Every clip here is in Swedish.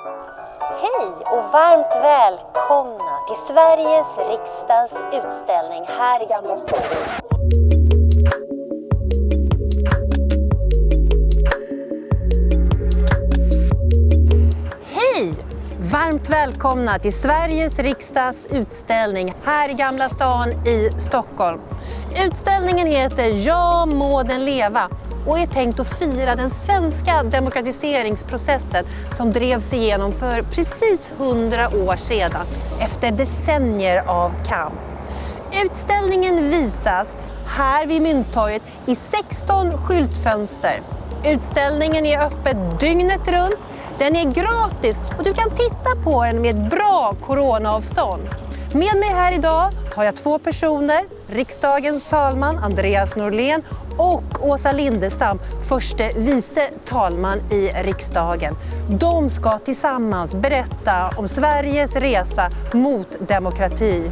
Hej och varmt välkomna till Sveriges riksdags utställning här i Gamla stan. Hej! Varmt välkomna till Sveriges riksdags utställning här i Gamla stan i Stockholm. Utställningen heter Ja må den leva och är tänkt att fira den svenska demokratiseringsprocessen som drevs igenom för precis 100 år sedan efter decennier av kamp. Utställningen visas här vid Mynttorget i 16 skyltfönster. Utställningen är öppet dygnet runt, den är gratis och du kan titta på den med ett bra coronaavstånd. Med mig här idag har jag två personer, riksdagens talman Andreas Norlén och Åsa Lindestam, förste vice talman i riksdagen. De ska tillsammans berätta om Sveriges resa mot demokrati.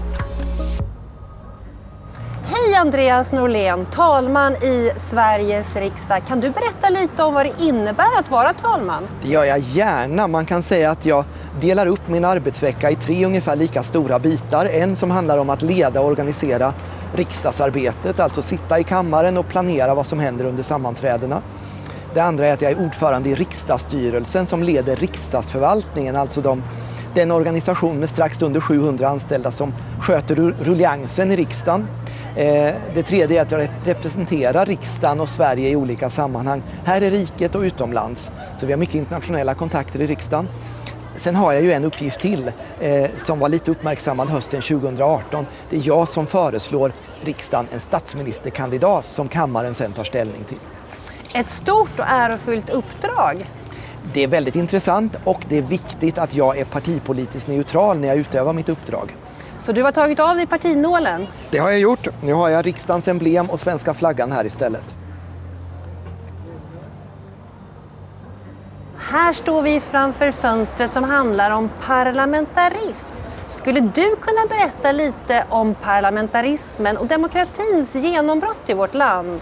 Hej Andreas Norlén, talman i Sveriges riksdag. Kan du berätta lite om vad det innebär att vara talman? Det gör jag gärna. Man kan säga att jag delar upp min arbetsvecka i 3 ungefär lika stora bitar. En som handlar om att leda och organisera riksdagsarbetet, alltså sitta i kammaren och planera vad som händer under sammanträdena. Det andra är att jag är ordförande i riksdagsstyrelsen som leder riksdagsförvaltningen, alltså den organisation med strax under 700 anställda som sköter rulliansen i riksdagen. Det tredje är att jag representerar riksdagen och Sverige i olika sammanhang, här i riket och utomlands. Så vi har mycket internationella kontakter i riksdagen. Sen har jag ju en uppgift till som var lite uppmärksammad hösten 2018. Det är jag som föreslår riksdagen en statsministerkandidat som kammaren sen tar ställning till. Ett stort och ärofyllt uppdrag. Det är väldigt intressant och det är viktigt att jag är partipolitiskt neutral när jag utövar mitt uppdrag. Så du har tagit av dig partinålen? Det har jag gjort. Nu har jag riksdagens emblem och svenska flaggan här istället. Här står vi framför fönstret som handlar om parlamentarism. Skulle du kunna berätta lite om parlamentarismen och demokratins genombrott i vårt land?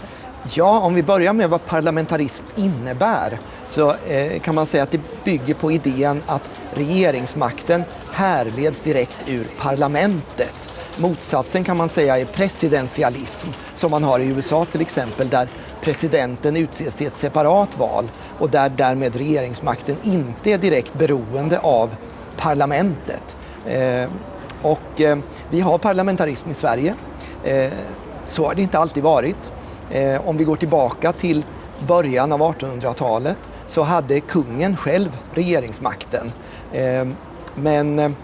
Ja, om vi börjar med vad parlamentarism innebär så kan man säga att det bygger på idén att regeringsmakten härleds direkt ur parlamentet. Motsatsen kan man säga är presidentialism som man har i USA till exempel, där presidenten utses i ett separat val och där därmed regeringsmakten inte är direkt beroende av parlamentet. Vi har parlamentarism i Sverige. Så har det inte alltid varit. Om vi går tillbaka till början av 1800-talet så hade kungen själv regeringsmakten. Men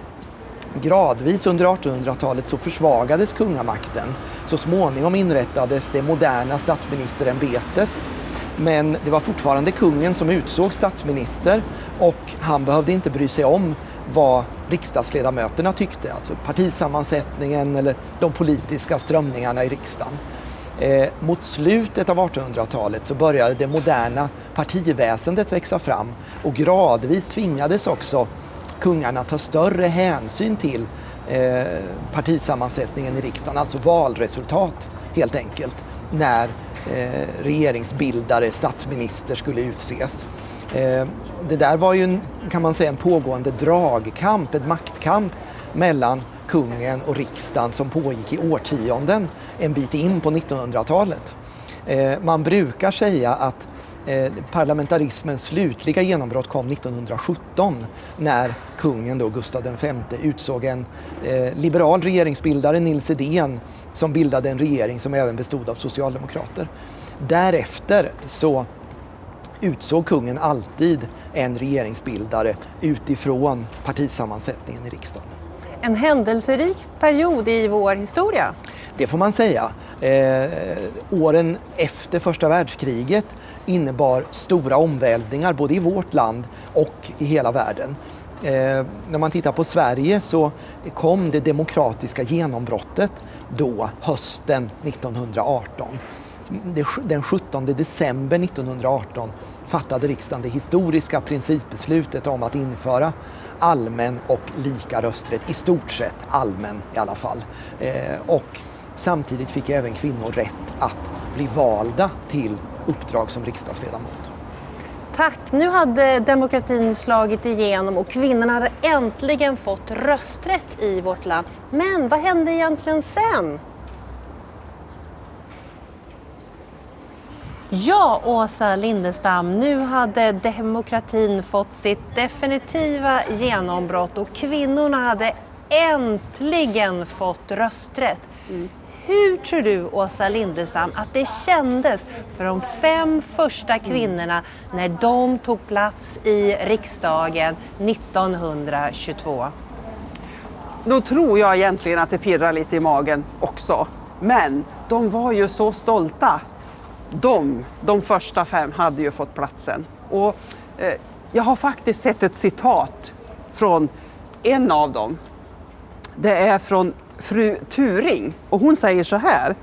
gradvis under 1800-talet så försvagades kungamakten. Så småningom inrättades det moderna statsministerämbetet. Men det var fortfarande kungen som utsåg statsminister och han behövde inte bry sig om vad riksdagsledamöterna tyckte, alltså partisammansättningen eller de politiska strömningarna i riksdagen. Mot slutet av 1800-talet så började det moderna partiväsendet växa fram och gradvis tvingades också kungarna ta större hänsyn till partisammansättningen i riksdagen, alltså valresultat helt enkelt, när regeringsbildare, statsminister skulle utses. Det där var ju kan man säga en pågående dragkamp, en maktkamp mellan kungen och riksdagen som pågick i årtionden, en bit in på 1900-talet. Man brukar säga att parlamentarismens slutliga genombrott kom 1917 när kungen då, Gustav V, utsåg en liberal regeringsbildare, Nils Edén, som bildade en regering som även bestod av socialdemokrater. Därefter så utsåg kungen alltid en regeringsbildare utifrån partisammansättningen i riksdagen. En händelserik period i vår historia. Det får man säga. Åren efter första världskriget innebar stora omvälvningar både i vårt land och i hela världen. När man tittar på Sverige så kom det demokratiska genombrottet då hösten 1918. Den 17 december 1918 fattade riksdagen det historiska principbeslutet om att införa allmän och lika rösträtt, i stort sett allmän i alla fall. Och samtidigt fick även kvinnor rätt att bli valda till uppdrag som riksdagsledamot. Tack! Nu hade demokratin slagit igenom och kvinnorna hade äntligen fått rösträtt i vårt land. Men vad hände egentligen sen? Ja, Åsa Lindestam, nu hade demokratin fått sitt definitiva genombrott och kvinnorna hade äntligen fått rösträtt. Hur tror du, Åsa Lindestam, att det kändes för de 5 första kvinnorna när de tog plats i riksdagen 1922? Då tror jag egentligen att det pirrar lite i magen också. Men de var ju så stolta. De första 5 hade ju fått platsen. Och jag har faktiskt sett ett citat från en av dem. Det är från fru Turing och hon säger så här: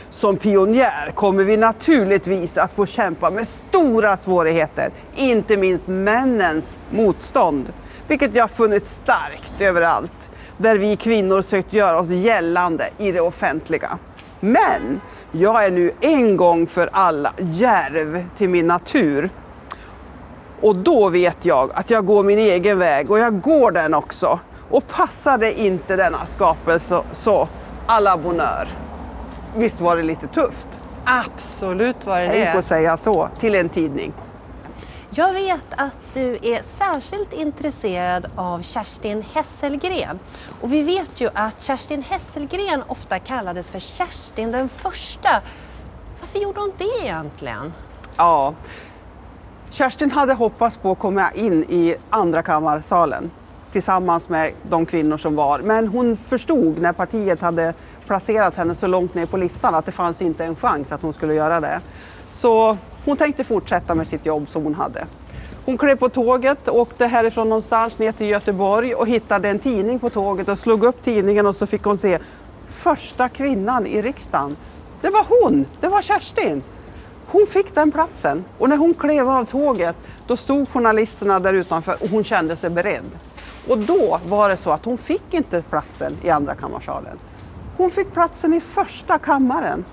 som pionjär kommer vi naturligtvis att få kämpa med stora svårigheter, inte minst männens motstånd, vilket jag funnit starkt överallt där vi kvinnor sökt göra oss gällande i det offentliga. Men jag är nu en gång för alla djärv till min natur. Och då vet jag att jag går min egen väg och jag går den också. Och passar det inte denna skapelse så à la bonheur. Visst var det lite tufft? Absolut var det Jag gick det. att säga så till en tidning. Jag vet att du är särskilt intresserad av Kerstin Hesselgren. Och vi vet ju att Kerstin Hesselgren ofta kallades för Kerstin den första. Varför gjorde hon det egentligen? Ja, Kerstin hade hoppats på att komma in i andrakammarsalen tillsammans med de kvinnor som var. Men hon förstod när partiet hade placerat henne så långt ner på listan att det fanns inte en chans att hon skulle göra det. Så hon tänkte fortsätta med sitt jobb som hon hade. Hon klev på tåget och åkte härifrån någonstans ner till Göteborg och hittade en tidning på tåget och slog upp tidningen och så fick hon se första kvinnan i riksdagen. Det var hon, det var Kerstin. Hon fick den platsen och när hon klev av tåget då stod journalisterna där utanför och hon kände sig beredd. Och då var det så att hon fick inte platsen i andrakammarsalen. Hon fick platsen i första kammaren.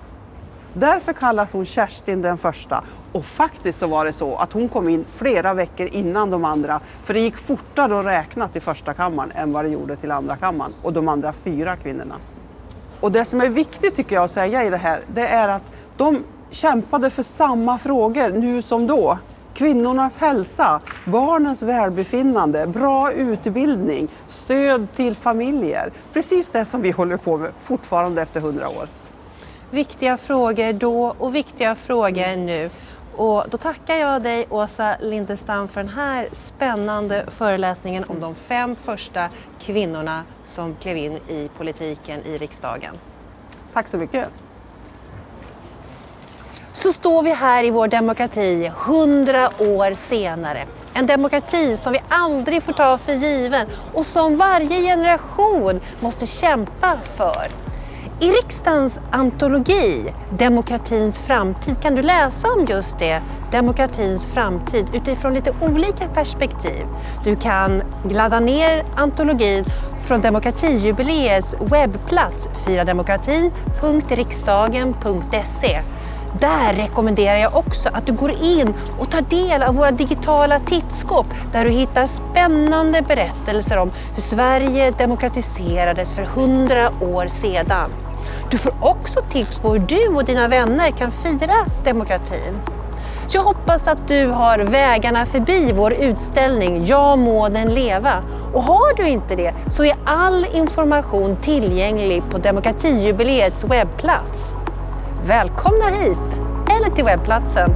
Därför kallas hon Kerstin den första. Och faktiskt så var det så att hon kom in flera veckor innan de andra. För det gick fortare att räkna till första kammaren än vad det gjorde till andra kammaren. Och de andra 4 kvinnorna. Och det som är viktigt tycker jag att säga i det här, det är att de kämpade för samma frågor nu som då. Kvinnornas hälsa, barnens välbefinnande, bra utbildning, stöd till familjer. Precis det som vi håller på med fortfarande efter 100 år. Viktiga frågor då och viktiga frågor nu. Och då tackar jag dig, Åsa Lindestam, för den här spännande föreläsningen om de 5 första kvinnorna som klev in i politiken i riksdagen. Tack så mycket. Så står vi här i vår demokrati 100 år senare. En demokrati som vi aldrig får ta för given och som varje generation måste kämpa för. I riksdagens antologi, Demokratins framtid, kan du läsa om just det, demokratins framtid, utifrån lite olika perspektiv. Du kan ladda ner antologin från Demokratijubileets webbplats firademokratin.riksdagen.se. Där rekommenderar jag också att du går in och tar del av våra digitala tittskåp där du hittar spännande berättelser om hur Sverige demokratiserades för 100 år sedan. Du får också tips på hur du och dina vänner kan fira demokratin. Jag hoppas att du har vägarna förbi vår utställning Ja må den leva. Och har du inte det så är all information tillgänglig på Demokratijubileets webbplats. Välkomna hit eller till webbplatsen.